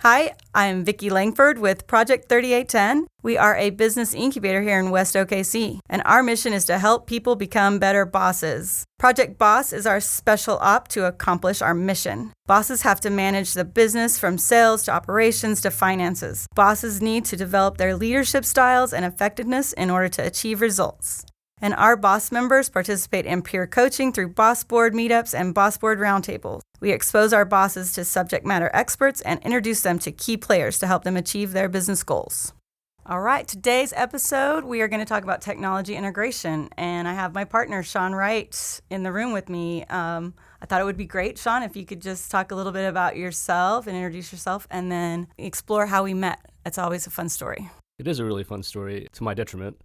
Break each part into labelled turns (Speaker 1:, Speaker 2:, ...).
Speaker 1: Hi, I'm Vicki Langford with Project 3810. We are a business incubator here in West OKC, and our mission is to help people become better bosses. Project Boss is our special op to accomplish our mission. Bosses have to manage the business from sales to operations to finances. Bosses need to develop their leadership styles and effectiveness in order to achieve results. And our boss members participate in peer coaching through boss board meetups and boss board roundtables. We expose our bosses to subject matter experts and introduce them to key players to help them achieve their business goals. All right, today's episode, we are going to talk about technology integration. And I have my partner, Sean Wright, in the room with me. I thought it would be great, Sean, if you could just talk a little bit about yourself and introduce yourself and then explore how we met. It's always a fun story.
Speaker 2: It is a really fun story, to my detriment.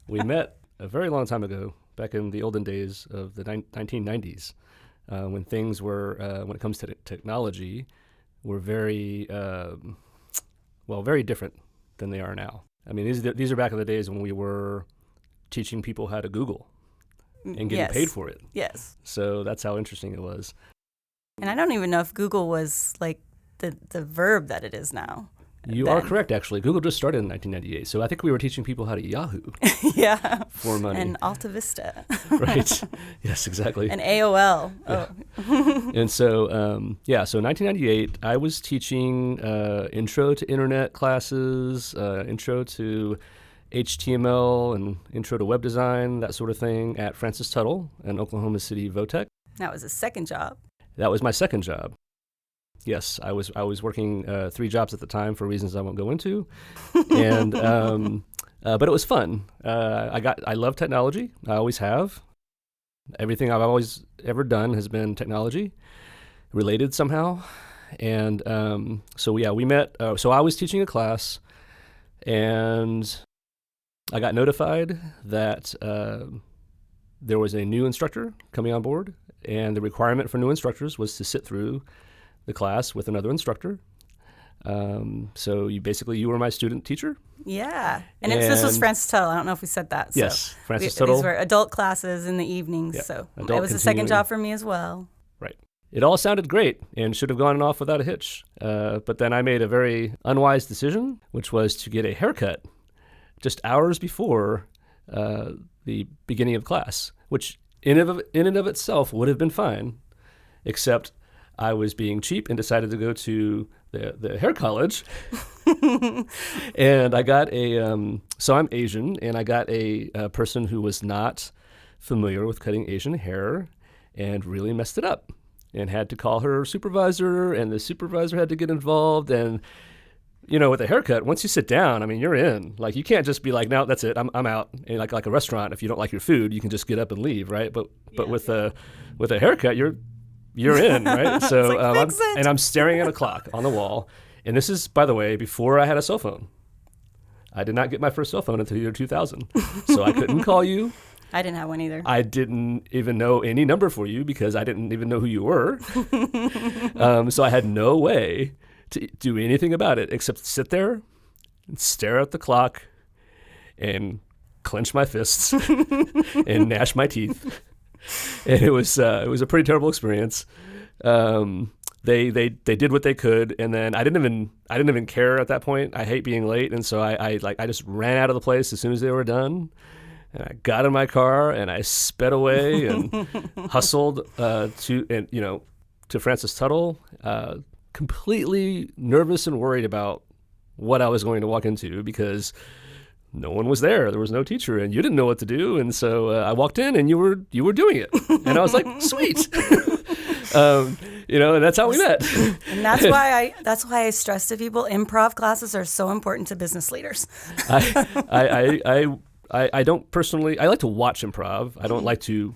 Speaker 2: We met a very long time ago, back in the olden days of the 1990s, when things were, when it comes to technology, were very, very different than they are now. I mean, these are back in the days when we were teaching people how to Google and getting paid for it.
Speaker 1: Yes.
Speaker 2: So that's how interesting it was.
Speaker 1: And I don't even know if Google was like the verb that it is now.
Speaker 2: You are correct, actually. Google just started in 1998, so I think we were teaching people how to Yahoo.
Speaker 1: Yeah.
Speaker 2: For money.
Speaker 1: And Alta Vista.
Speaker 2: Right. Yes, exactly.
Speaker 1: And AOL.
Speaker 2: Yeah. Oh. And so, so 1998, I was teaching intro to internet classes, intro to HTML and intro to web design, that sort of thing, at Francis Tuttle and Oklahoma City Votech.
Speaker 1: That was a second job.
Speaker 2: That was my second job. Yes, I was working 3 jobs at the time for reasons I won't go into, and but it was fun. I love technology. I always have. Everything I've always ever done has been technology related somehow, and we met. So I was teaching a class, and I got notified that there was a new instructor coming on board, and the requirement for new instructors was to sit through the class with another instructor. So you were my student teacher.
Speaker 1: Yeah. And this was Francis Tuttle. I don't know if we said that. So
Speaker 2: yes, Francis Tuttle.
Speaker 1: These were adult classes in the evenings. Yeah, so it was a second job for me as well.
Speaker 2: Right. It all sounded great and should have gone off without a hitch. But then I made a very unwise decision, which was to get a haircut just hours before the beginning of class, which in and of itself would have been fine, except I was being cheap and decided to go to the hair college. And I got so I'm Asian, and I got a person who was not familiar with cutting Asian hair and really messed it up and had to call her supervisor, and the supervisor had to get involved. And, with a haircut, once you sit down, I mean, you're in. Like, you can't just be like, no, that's it, I'm out. And like a restaurant, if you don't like your food, you can just get up and leave, right? But with a haircut, you're in, right? So I'm staring at a clock on the wall. And this is, by the way, before I had a cell phone. I did not get my first cell phone until the year 2000. So I couldn't call you.
Speaker 1: I didn't have one either.
Speaker 2: I didn't even know any number for you because I didn't even know who you were. So I had no way to do anything about it except sit there and stare at the clock and clench my fists and gnash my teeth. And it was a pretty terrible experience. They did what they could, and then I didn't even care at that point. I hate being late, and so I just ran out of the place as soon as they were done. And I got in my car and I sped away and hustled to Francis Tuttle, completely nervous and worried about what I was going to walk into because no one was there. There was no teacher, and you didn't know what to do. And so I walked in, and you were doing it, and I was like, "Sweet," and that's how we met.
Speaker 1: And that's why I stress to people: improv classes are so important to business leaders.
Speaker 2: I don't personally. I like to watch improv. I don't like to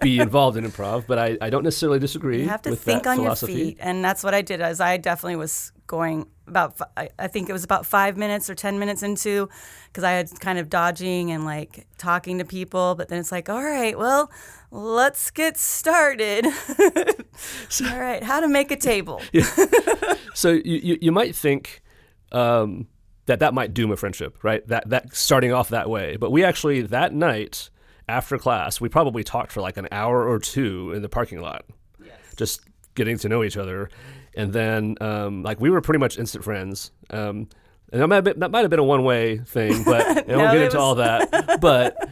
Speaker 2: be involved in improv, but I don't necessarily disagree.
Speaker 1: You have to
Speaker 2: with
Speaker 1: think
Speaker 2: that
Speaker 1: on
Speaker 2: philosophy.
Speaker 1: your feet, and that's what I did. As I definitely was going about, I think it was about 5 minutes or 10 minutes into, because I had kind of dodging and like talking to people, but then it's like, all right, well, let's get started. All right, how to make a table.
Speaker 2: Yeah. So you might think that might doom a friendship, right? That starting off that way, but we actually that night after class, we probably talked for like an hour or two in the parking lot, just getting to know each other. And then like we were pretty much instant friends. And that might have been a one-way thing, but I won't get into all that. But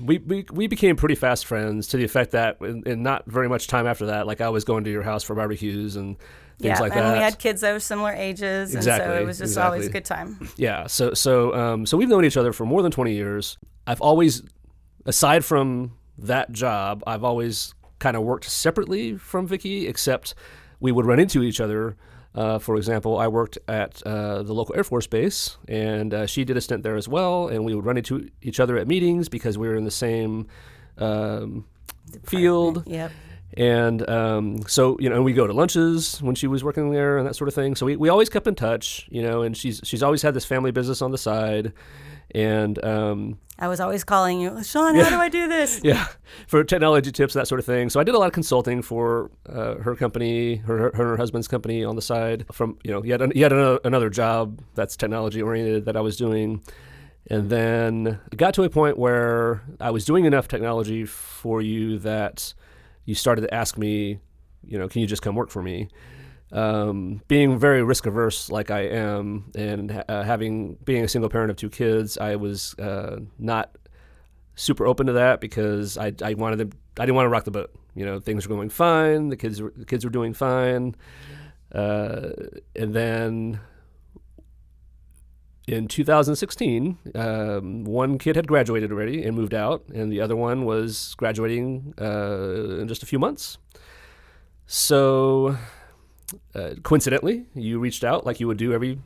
Speaker 2: we became pretty fast friends to the effect that in not very much time after that, like I was going to your house for barbecues and things like that.
Speaker 1: And we had kids that were similar ages,
Speaker 2: Exactly,
Speaker 1: and so it was just always a good time.
Speaker 2: Yeah, so we've known each other for more than 20 years. I've always, aside from that job, I've always kind of worked separately from Vicky, except we would run into each other. For example, I worked at the local Air Force base, and she did a stint there as well, and we would run into each other at meetings because we were in the same field.
Speaker 1: Yep.
Speaker 2: And so, we go to lunches when she was working there and that sort of thing. So we always kept in touch, and she's always had this family business on the side. And
Speaker 1: I was always calling you, Sean, how do I do this?
Speaker 2: Yeah, for technology tips, that sort of thing. So I did a lot of consulting for her company, her and her husband's company on the side. From yet another job that's technology oriented that I was doing, and then it got to a point where I was doing enough technology for you that you started to ask me, can you just come work for me? Being very risk averse like I am, and being a single parent of 2 kids, I was not super open to that because I didn't want to rock the boat. Things were going fine. The kids were doing fine, and then in 2016, one kid had graduated already and moved out, and the other one was graduating in just a few months. So. Coincidentally, you reached out like you would do every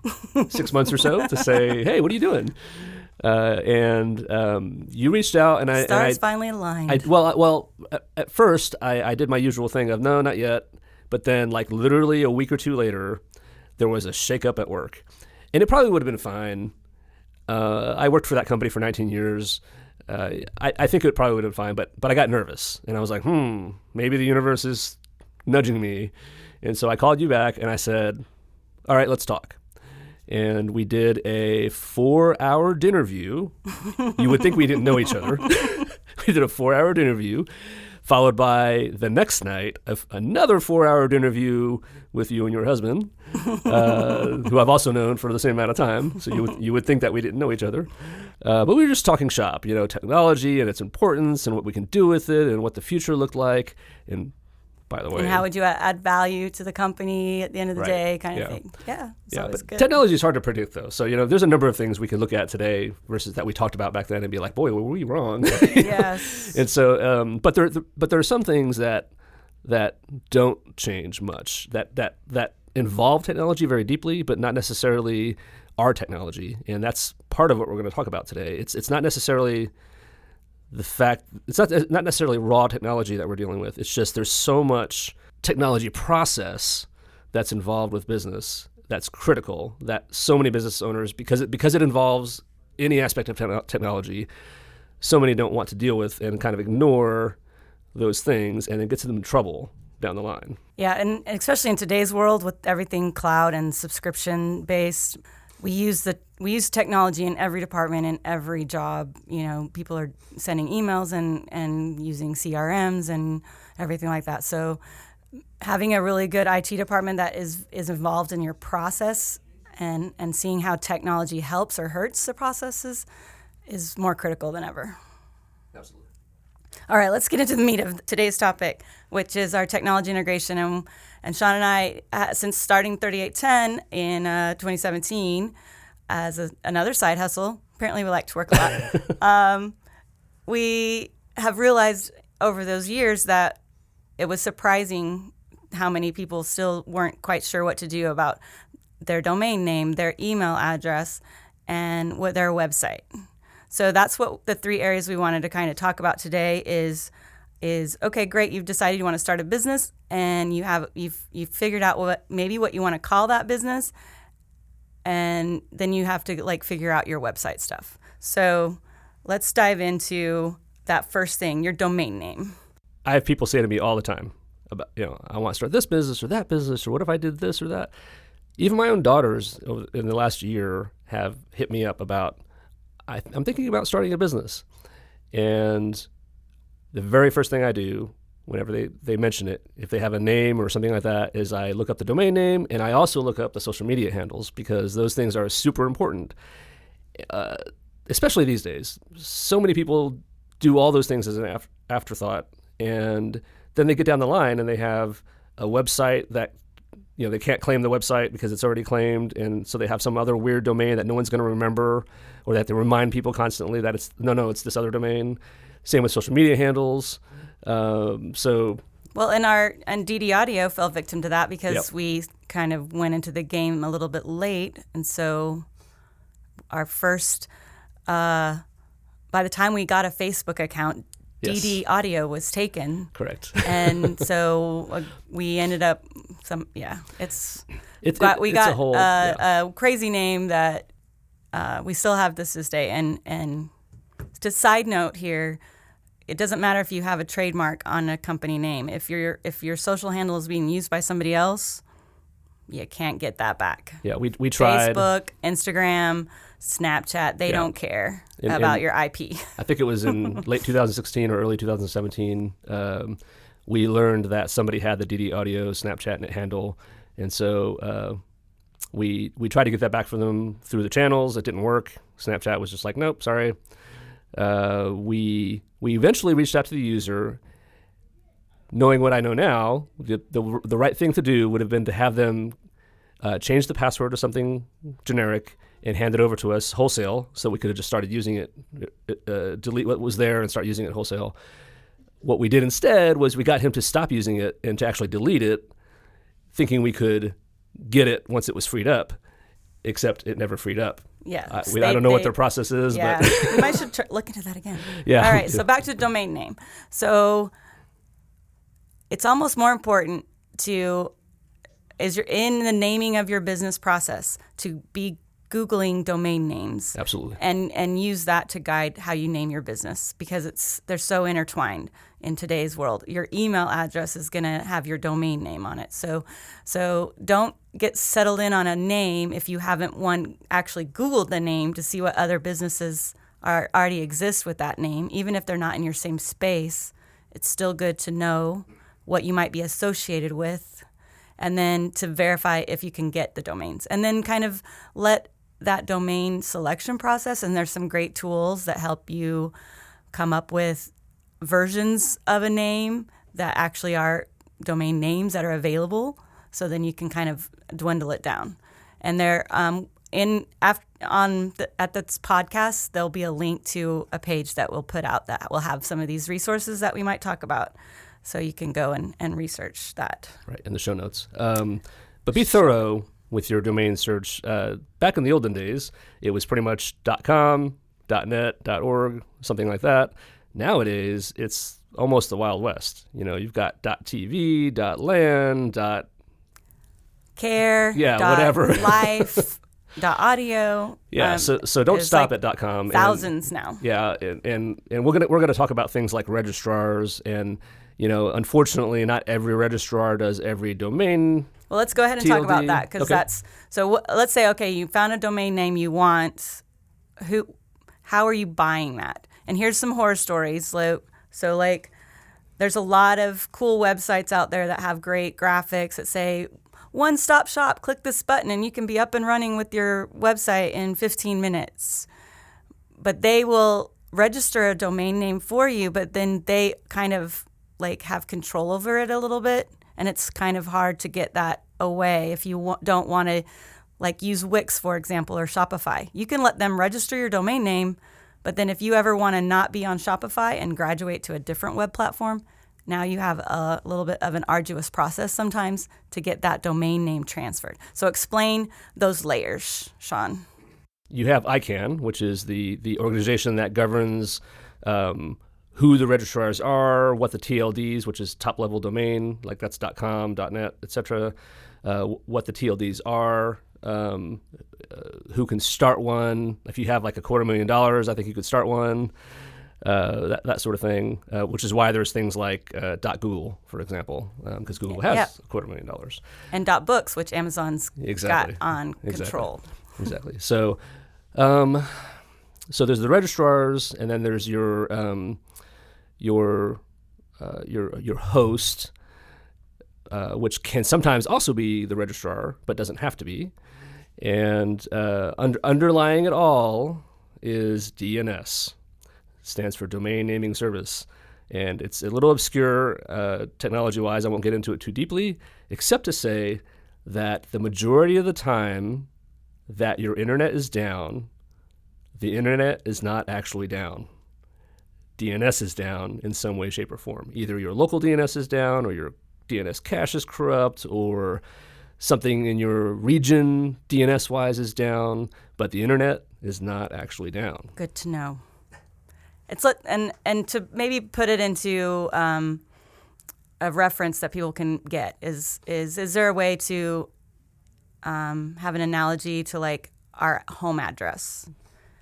Speaker 2: 6 months or so to say, "Hey, what are you doing?" And you reached out, and
Speaker 1: Stars finally aligned.
Speaker 2: At first, I did my usual thing of no, not yet. But then, like literally a week or two later, there was a shakeup at work, and it probably would have been fine. I worked for that company for 19 years. I think it probably would have been fine, but I got nervous, and I was like, maybe the universe is nudging me. And so I called you back and I said, all right, let's talk. And we did a 4-hour dinnerview. You would think we didn't know each other. We did a 4-hour interview, followed by the next night another 4-hour interview with you and your husband, who I've also known for the same amount of time. So you would think that we didn't know each other. But we were just talking shop, technology and its importance and what we can do with it and what the future looked like. And by the way,
Speaker 1: and how would you add value to the company at the end of the day, kind of thing. Yeah, it's always good.
Speaker 2: Technology is hard to predict, though. So there's a number of things we could look at today versus that we talked about back then and be like, boy, were we wrong?
Speaker 1: Yes.
Speaker 2: And so, but there are some things that don't change much that involve technology very deeply, but not necessarily our technology, and that's part of what we're going to talk about today. It's not necessarily. It's not necessarily raw technology that we're dealing with. It's just there's so much technology process that's involved with business that's critical that so many business owners, because it involves any aspect of technology, so many don't want to deal with and kind of ignore those things, and it gets them in trouble down the line. Yeah,
Speaker 1: and especially in today's world with everything cloud and subscription based. We use technology in every department, in every job. People are sending emails and using CRMs and everything like that. So having a really good IT department that is involved in your process and seeing how technology helps or hurts the processes is more critical than ever.
Speaker 2: Absolutely.
Speaker 1: All right, let's get into the meat of today's topic, which is our technology integration. And Sean and I, since starting 3810 in 2017 as another side hustle, apparently we like to work a lot, we have realized over those years that it was surprising how many people still weren't quite sure what to do about their domain name, their email address, and their website. So that's what the 3 areas we wanted to kind of talk about today is okay, great, you've decided you want to start a business and you've figured out what you want to call that business, and then you have to figure out your website stuff. So let's dive into that first thing, your domain name.
Speaker 2: I have people say to me all the time about, I want to start this business or that business, or what if I did this or that? Even my own daughters in the last year have hit me up about, I'm thinking about starting a business. And the very first thing I do whenever they mention it, if they have a name or something like that, is I look up the domain name, and I also look up the social media handles, because those things are super important, especially these days. So many people do all those things as an afterthought, and then they get down the line and they have a website that, they can't claim the website because it's already claimed, and so they have some other weird domain that no one's going to remember, or that they remind people constantly that it's this other domain. Same with social media handles. Well, and DD Audio fell victim to that because we kind of went into the game a little bit late, and so our first, by the time we got a Facebook account, DD Audio was taken. Correct.
Speaker 1: And so we ended up we got a crazy name that we still have this day. And to side note here, it doesn't matter if you have a trademark on a company name. If your social handle is being used by somebody else, you can't get that back.
Speaker 2: Yeah, we tried.
Speaker 1: Facebook, Instagram, Snapchat, they don't care about your IP.
Speaker 2: I think it was in late 2016 or early 2017, we learned that somebody had the DD Audio Snapchat handle, and so we tried to get that back from them through the channels. It didn't work. Snapchat was just like, nope, sorry. We eventually reached out to the user. Knowing what I know now, the right thing to do would have been to have them change the password to something generic and hand it over to us wholesale, so we could have just started using it, delete what was there and start using it wholesale. What we did instead was we got him to stop using it and to actually delete it, thinking we could get it once it was freed up, except it never freed up.
Speaker 1: Yeah.
Speaker 2: I don't know what their process is.
Speaker 1: Yeah,
Speaker 2: but
Speaker 1: we might should look into that again.
Speaker 2: Yeah.
Speaker 1: All right, so back to domain name. So it's almost more important as you're in the naming of your business process, to be Googling domain names.
Speaker 2: Absolutely.
Speaker 1: And use that to guide how you name your business, because they're so intertwined in today's world. Your email address is going to have your domain name on it. So don't get settled in on a name if you haven't actually Googled the name to see what other businesses already exist with that name. Even if they're not in your same space, it's still good to know what you might be associated with, and then to verify if you can get the domains, and then kind of let that domain selection process. And there's some great tools that help you come up with versions of a name that actually are domain names that are available. So then you can kind of dwindle it down. And there, at this podcast, there'll be a link to a page that we'll put out that will have some of these resources that we might talk about. So you can go and research that. Right,
Speaker 2: in the show notes. But be thorough with your domain search. Back in the olden days, it was pretty much .com, .net, .org, something like that. Nowadays, it's almost the Wild West. You've got .tv, .land,
Speaker 1: .care,
Speaker 2: whatever.
Speaker 1: .life, .audio.
Speaker 2: Yeah, so don't stop at .com.
Speaker 1: Thousands now.
Speaker 2: Yeah, and we're gonna talk about things like registrars, and unfortunately, not every registrar does every domain.
Speaker 1: Well, let's go ahead and talk about that, because that's so. Let's say, okay, you found a domain name you want. How are you buying that? And here's some horror stories. So there's a lot of cool websites out there that have great graphics that say, one-stop shop, click this button and you can be up and running with your website in 15 minutes. But they will register a domain name for you, but then they kind of have control over it a little bit. And it's kind of hard to get that away if you don't want to use Wix, for example, or Shopify. You can let them register your domain name, but then if you ever want to not be on Shopify and graduate to a different web platform, now you have a little bit of an arduous process sometimes to get that domain name transferred. So explain those layers, Sean.
Speaker 2: You have ICANN, which is the organization that governs who the registrars are, what the TLDs, which is top-level domain, that's .com, .net, etc., what the TLDs are, who can start one. If you have $250,000, I think you could start one, that sort of thing, which is why there's things like .google, for example, because Google has $250,000.
Speaker 1: And .books, which Amazon's got on control.
Speaker 2: Exactly. So there's the registrars, and then there's your your host, which can sometimes also be the registrar, but doesn't have to be. And underlying it all is DNS. Stands for Domain Naming Service. And it's a little obscure technology-wise. I won't get into it too deeply, except to say that the majority of the time that your internet is down, the internet is not actually down. DNS is down in some way, shape, or form. Either your local DNS is down, or your DNS cache is corrupt, or something in your region DNS-wise is down, but the internet is not actually down.
Speaker 1: Good to know. It's and to maybe put it into a reference that people can get is there a way to have an analogy to like our home address?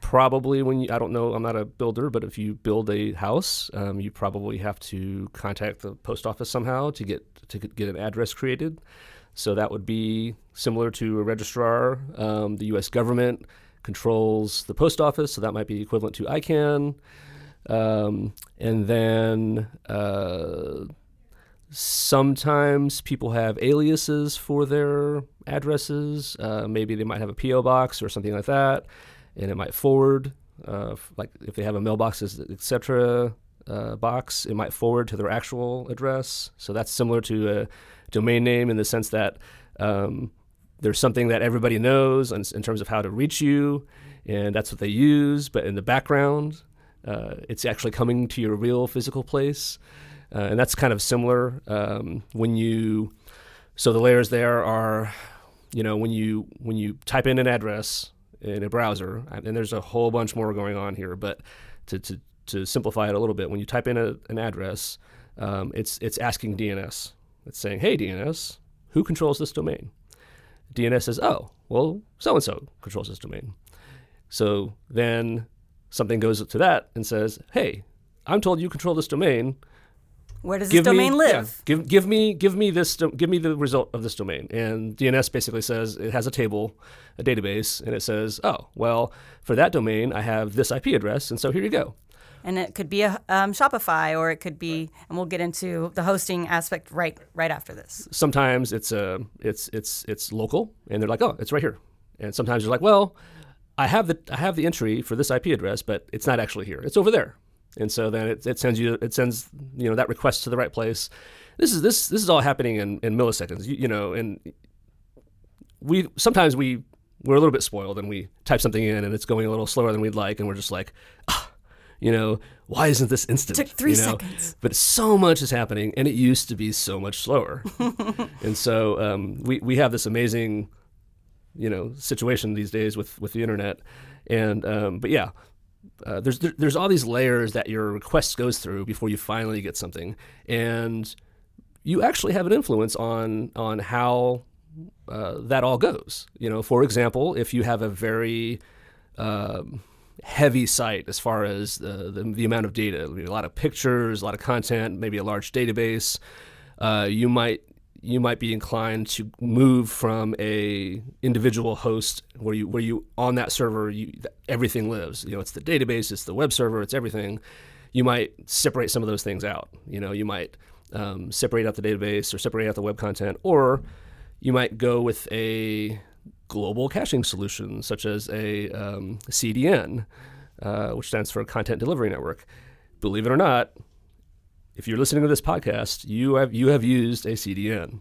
Speaker 2: Probably I don't know, I'm not a builder, but if you build a house, you probably have to contact the post office somehow to get an address created. So that would be similar to a registrar. The U.S. government controls the post office, so that might be equivalent to ICANN. And then sometimes people have aliases for their addresses. Maybe they might have a P.O. box or something like that, and it might forward, like if they have a mailboxes, etc. Box, it might forward to their actual address. So that's similar to a domain name in the sense that there's something that everybody knows in terms of how to reach you, and that's what they use. But in the background, it's actually coming to your real physical place, and that's kind of similar. So the layers there are, when you type in an address in a browser, and there's a whole bunch more going on here, but to simplify it a little bit, when you type in an address, it's asking DNS. It's saying, hey, DNS, who controls this domain? DNS says, oh, well, so-and-so controls this domain. So then something goes to that and says, hey, I'm told you control this domain.
Speaker 1: Where does this domain live?
Speaker 2: Yeah, give me the result of this domain. And DNS basically says it has a table, a database, and it says, oh, well, for that domain, I have this IP address, and so here you go.
Speaker 1: And it could be a Shopify, or it could be, and we'll get into the hosting aspect right after this.
Speaker 2: Sometimes it's local, and they're like, oh, it's right here. And sometimes you're like, well, I have the entry for this IP address, but it's not actually here. It's over there. And so then it sends that request to the right place. This is all happening in milliseconds. And we're a little bit spoiled, and we type something in, and it's going a little slower than we'd like, and we're just like, why isn't this instant?
Speaker 1: It took 3 seconds.
Speaker 2: But so much is happening, and it used to be so much slower. And so we have this amazing, situation these days with the internet. And but yeah, there's all these layers that your request goes through before you finally get something, and you actually have an influence on how that all goes. For example, if you have a very heavy site as far as the amount of data, a lot of pictures, a lot of content, maybe a large database, you might be inclined to move from a individual host where you on that server everything lives. It's the database, it's the web server, it's everything. You might separate some of those things out. You might separate out the database or separate out the web content, or you might go with a global caching solution, such as a CDN, which stands for Content Delivery Network. Believe it or not, if you're listening to this podcast, you have used a CDN.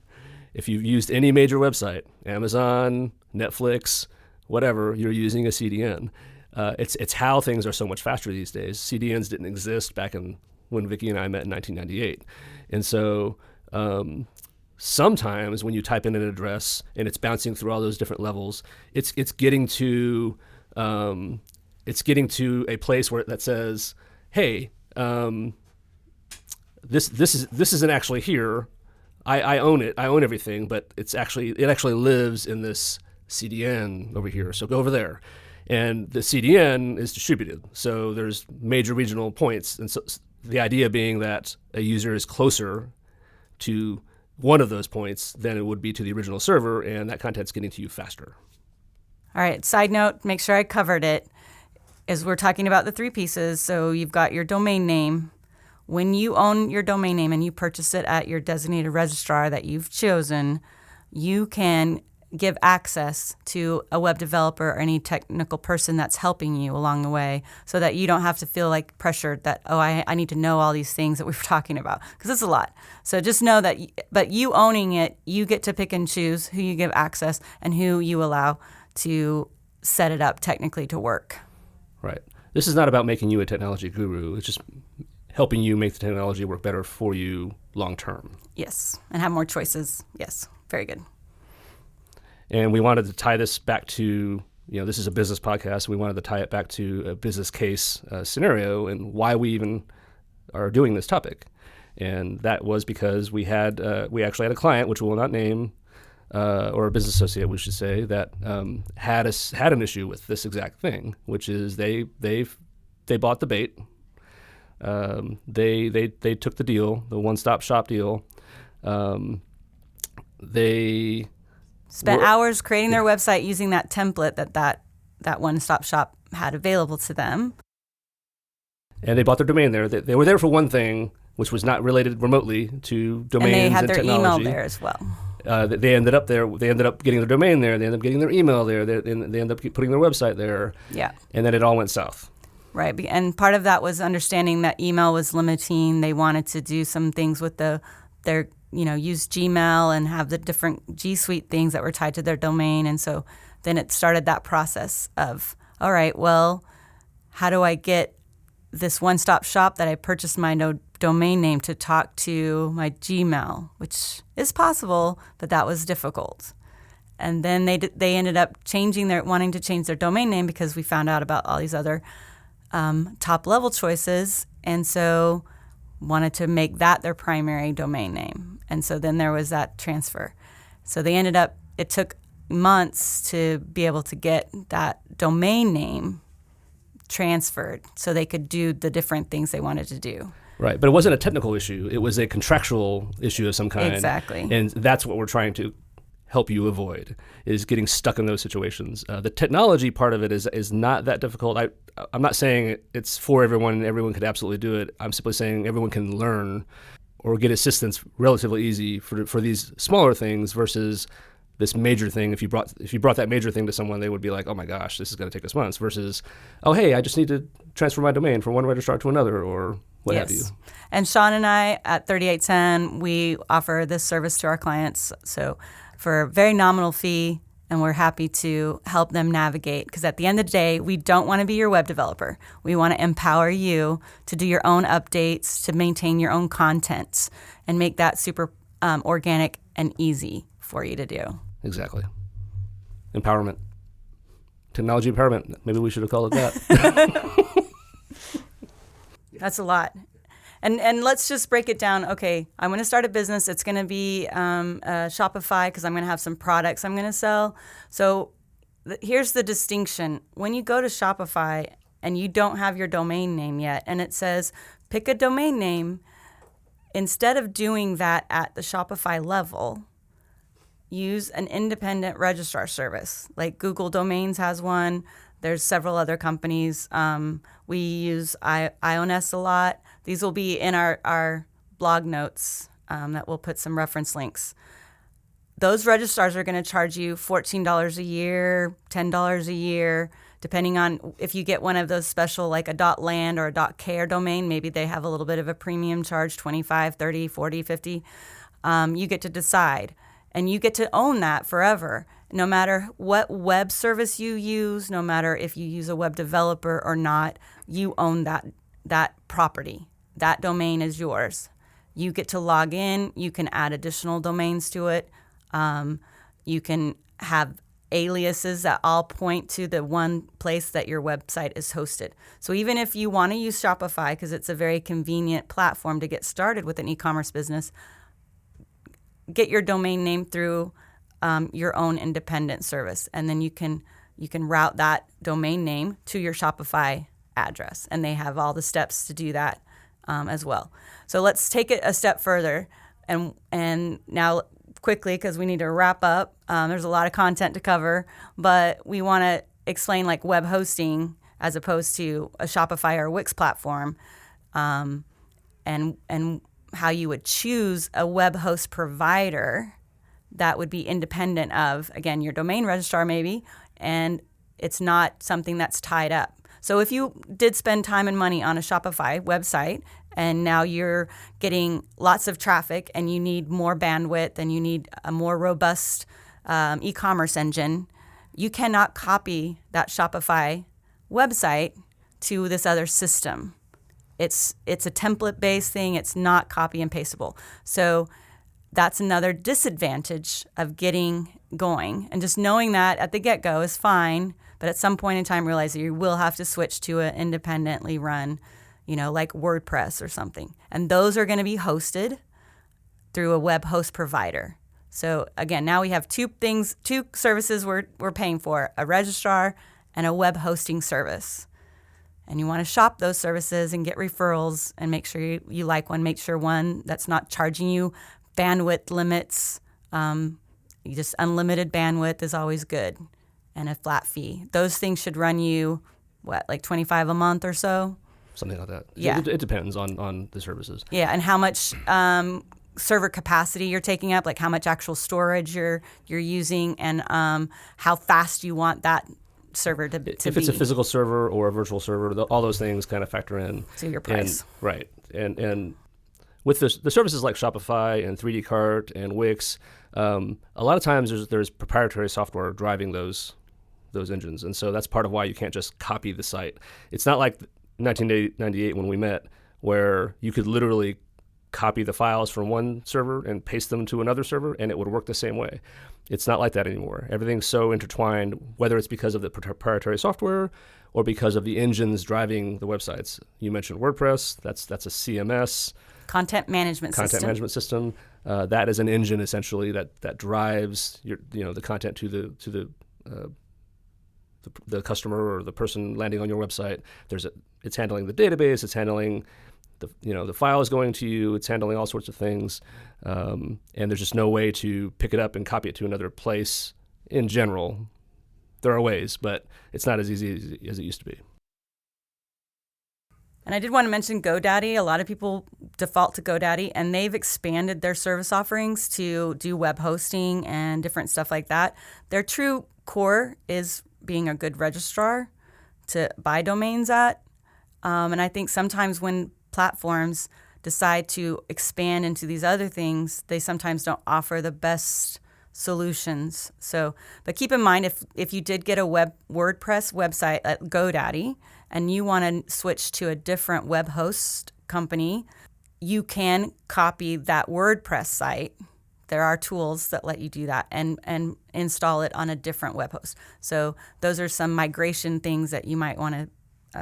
Speaker 2: If you've used any major website, Amazon, Netflix, whatever, you're using a CDN. It's how things are so much faster these days. CDNs didn't exist back when Vicki and I met in 1998, and so sometimes when you type in an address and it's bouncing through all those different levels, it's getting to a place where that says, hey, this isn't actually here. I own it. I own everything, but it actually lives in this CDN over here. So go over there. And the CDN is distributed. So there's major regional points. And so the idea being that a user is closer to one of those points than it would be to the original server, and that content's getting to you faster.
Speaker 1: All right, side note, make sure I covered it, is we're talking about the 3 pieces. So you've got your domain name, when you own your domain name and you purchase it at your designated registrar that you've chosen, you can give access to a web developer or any technical person that's helping you along the way, so that you don't have to feel like pressured that, oh, I need to know all these things that we were talking about, because it's a lot. So just know that, but you owning it, you get to pick and choose who you give access and who you allow to set it up technically to work.
Speaker 2: Right. This is not about making you a technology guru. It's just helping you make the technology work better for you long term.
Speaker 1: Yes, and have more choices. Yes, very good.
Speaker 2: And we wanted to tie this back to, this is a business podcast. We wanted to tie it back to a business case scenario and why we even are doing this topic. And that was because we actually had a client, which we will not name, or a business associate, we should say, that had an issue with this exact thing, which is they bought the bait. They took the deal, the one-stop shop deal. They
Speaker 1: spent hours creating their website using that template that one-stop shop had available to them.
Speaker 2: And they bought their domain there. They were there for one thing, which was not related remotely to domains and technology.
Speaker 1: And they had their email there as well.
Speaker 2: They ended up there. They ended up getting their domain there. They ended up getting their email there. They ended up putting their website there.
Speaker 1: Yeah.
Speaker 2: And then it all went south.
Speaker 1: Right. And part of that was understanding that email was limiting. They wanted to do some things with use Gmail and have the different G Suite things that were tied to their domain. And so then it started that process of, all right, well, how do I get this one-stop shop that I purchased my domain name to talk to my Gmail, which is possible, but that was difficult. And then they ended up wanting to change their domain name because we found out about all these other top-level choices, and so wanted to make that their primary domain name. And so then there was that transfer. So it took months to be able to get that domain name transferred so they could do the different things they wanted to do.
Speaker 2: Right, but it wasn't a technical issue. It was a contractual issue of some kind.
Speaker 1: Exactly.
Speaker 2: And that's what we're trying to help you avoid, is getting stuck in those situations. The technology part of it is not that difficult. I'm not saying it's for everyone and everyone could absolutely do it. I'm simply saying everyone can learn or get assistance relatively easy for these smaller things versus this major thing. If you brought that major thing to someone, they would be like, oh my gosh, this is going to take us months, versus, oh, hey, I just need to transfer my domain from one registrar to another, or what have you.
Speaker 1: And Sean and I at 3810, we offer this service to our clients. So for a very nominal fee, and we're happy to help them navigate, because at the end of the day, we don't want to be your web developer. We want to empower you to do your own updates, to maintain your own content, and make that super organic and easy for you to do.
Speaker 2: Exactly. Empowerment. Technology empowerment. Maybe we should have called it that.
Speaker 1: That's a lot. And let's just break it down. Okay, I'm going to start a business. It's going to be Shopify, because I'm going to have some products I'm going to sell. So here's the distinction. When you go to Shopify and you don't have your domain name yet, and it says pick a domain name, instead of doing that at the Shopify level, use an independent registrar service. Like Google Domains has one. There's several other companies. We use IONS a lot. These will be in our blog notes that we'll put some reference links. Those registrars are going to charge you $14 a year, $10 a year, depending on if you get one of those special, like a .land or a .care domain. Maybe they have a little bit of a premium charge, 25, 30, 40, 50. You get to decide. And you get to own that forever. No matter what web service you use, no matter if you use a web developer or not, you own that property. That domain is yours. You get to log in. You can add additional domains to it. You can have aliases that all point to the one place that your website is hosted. So even if you want to use Shopify, because it's a very convenient platform to get started with an e-commerce business, get your domain name through your own independent service, and then you can route that domain name to your Shopify address, and they have all the steps to do that as well. So let's take it a step further, and now quickly, because we need to wrap up. There's a lot of content to cover, but we want to explain like web hosting as opposed to a Shopify or Wix platform. and how you would choose a web host provider that would be independent of, again, your domain registrar maybe, and it's not something that's tied up. So if you did spend time and money on a Shopify website and now you're getting lots of traffic and you need more bandwidth and you need a more robust e-commerce engine, you cannot copy that Shopify website to this other system. It's a template-based thing. It's not copy and pasteable. So that's another disadvantage of getting going. And just knowing that at the get-go is fine, but at some point in time realize that you will have to switch to an independently run, like WordPress or something. And those are going to be hosted through a web host provider. So again, now we have two services we're paying for, a registrar and a web hosting service. And you want to shop those services and get referrals and make sure you like one. Make sure one that's not charging you bandwidth limits. Just unlimited bandwidth is always good, and a flat fee. Those things should run you, like $25 a month or so?
Speaker 2: Something like that.
Speaker 1: Yeah.
Speaker 2: It depends on the services.
Speaker 1: Yeah, and how much server capacity you're taking up, like how much actual storage you're using, and how fast you want that server to be.
Speaker 2: If it's a physical server or a virtual server, all those things kind of factor in.
Speaker 1: To your price.
Speaker 2: Right. And with the services like Shopify and 3D Cart and Wix, a lot of times there's proprietary software driving those engines. And so that's part of why you can't just copy the site. It's not like 1998 when we met, where you could literally copy the files from one server and paste them to another server and it would work the same way. It's not like that anymore. Everything's so intertwined, whether it's because of the proprietary software or because of the engines driving the websites. You mentioned WordPress. That's a CMS.
Speaker 1: Content management
Speaker 2: system. That is an engine essentially that drives the content to the customer or the person landing on your website. It's handling the database. It's handling the file is going to you. It's handling all sorts of things, and there's just no way to pick it up and copy it to another place. In general, there are ways, but it's not as easy as it used to be.
Speaker 1: And I did want to mention GoDaddy. A lot of people default to GoDaddy, and they've expanded their service offerings to do web hosting and different stuff like that. Their true core is being a good registrar to buy domains at. And I think sometimes when platforms decide to expand into these other things, they sometimes don't offer the best solutions. But keep in mind, if you did get a WordPress website at GoDaddy and you want to switch to a different web host company, you can copy that WordPress site. There are tools that let you do that and install it on a different web host. So those are some migration things that you might want to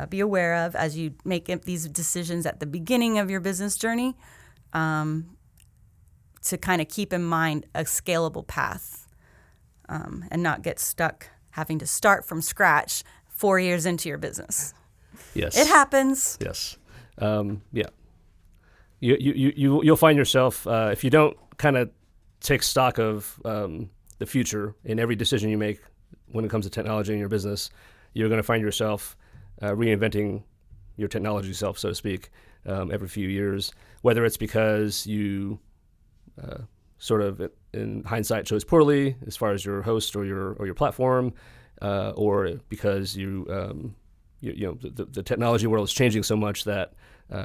Speaker 1: be aware of as you make these decisions at the beginning of your business journey, to kind of keep in mind a scalable path, and not get stuck having to start from scratch 4 years into your business.
Speaker 2: Yes.
Speaker 1: It happens.
Speaker 2: Yes. Yeah. You'll find yourself, if you don't kind of take stock of the future in every decision you make when it comes to technology in your business, you're going to find yourself reinventing your technology self, so to speak, every few years, whether it's because you sort of, in hindsight, chose poorly as far as your host or your platform, or because the technology world is changing so much that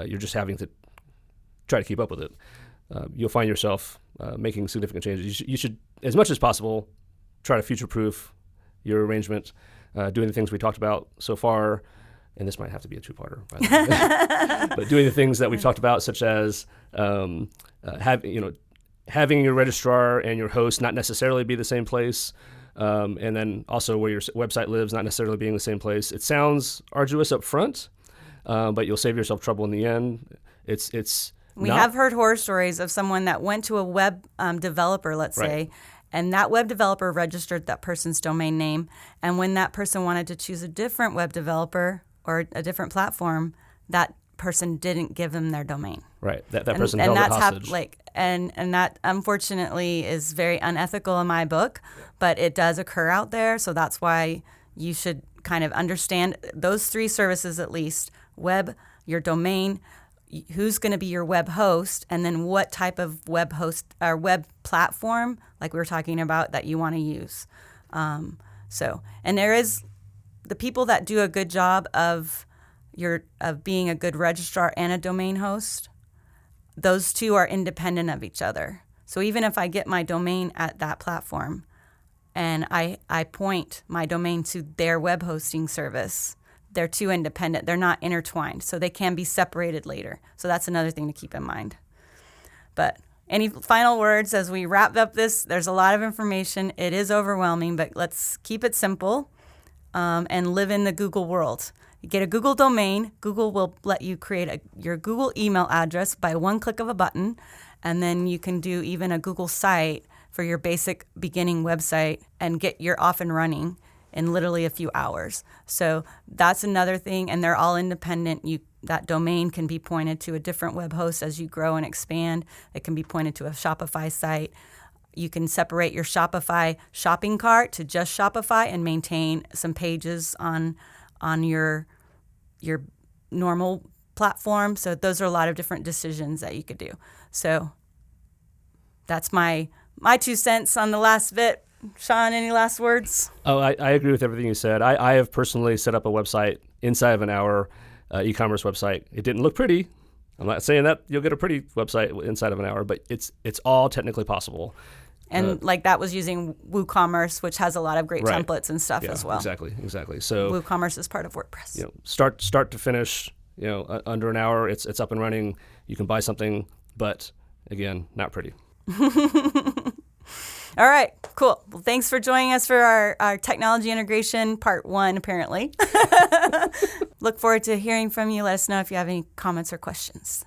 Speaker 2: you're just having to try to keep up with it. You'll find yourself making significant changes. You should, as much as possible, try to future-proof your arrangement, doing the things we talked about so far. And this might have to be a two-parter, by the way. But doing the things that we've talked about, such as having your registrar and your host not necessarily be the same place, and then also where your website lives not necessarily being the same place. It sounds arduous up front, but you'll save yourself trouble in the end. We
Speaker 1: have heard horror stories of someone that went to a web developer, let's say, and that web developer registered that person's domain name. And when that person wanted to choose a different web developer or a different platform, that person didn't give them their domain.
Speaker 2: Right. That person held it hostage.
Speaker 1: And that unfortunately is very unethical in my book, but it does occur out there. So that's why you should kind of understand those three services at least: web, your domain, who's going to be your web host, and then what type of web host or web platform, like we were talking about, that you want to use. And there is the people that do a good job of being a good registrar and a domain host. Those two are independent of each other. So even if I get my domain at that platform and I point my domain to their web hosting service, they're two independent. They're not intertwined. So they can be separated later. So that's another thing to keep in mind. But any final words as we wrap up this? There's a lot of information. It is overwhelming, but let's keep it simple and live in the Google world. You get a Google domain. Google will let you create your Google email address by one click of a button. And then you can do even a Google site for your basic beginning website and get your off and running in literally a few hours. So that's another thing, and they're all independent. That domain can be pointed to a different web host as you grow and expand. It can be pointed to a Shopify site. You can separate your Shopify shopping cart to just Shopify and maintain some pages on your normal platform. So those are a lot of different decisions that you could do. So that's my 2 cents on the last bit. Sean, any last words?
Speaker 2: Oh, I agree with everything you said. I have personally set up a website inside of an hour, e-commerce website. It didn't look pretty. I'm not saying that you'll get a pretty website inside of an hour, but it's all technically possible.
Speaker 1: And that was using WooCommerce, which has a lot of great templates and stuff as well.
Speaker 2: Exactly. So
Speaker 1: WooCommerce is part of WordPress.
Speaker 2: Start to finish, under an hour, it's up and running. You can buy something, but again, not pretty.
Speaker 1: All right, cool. Well, thanks for joining us for our technology integration part 1, apparently. Look forward to hearing from you. Let us know if you have any comments or questions.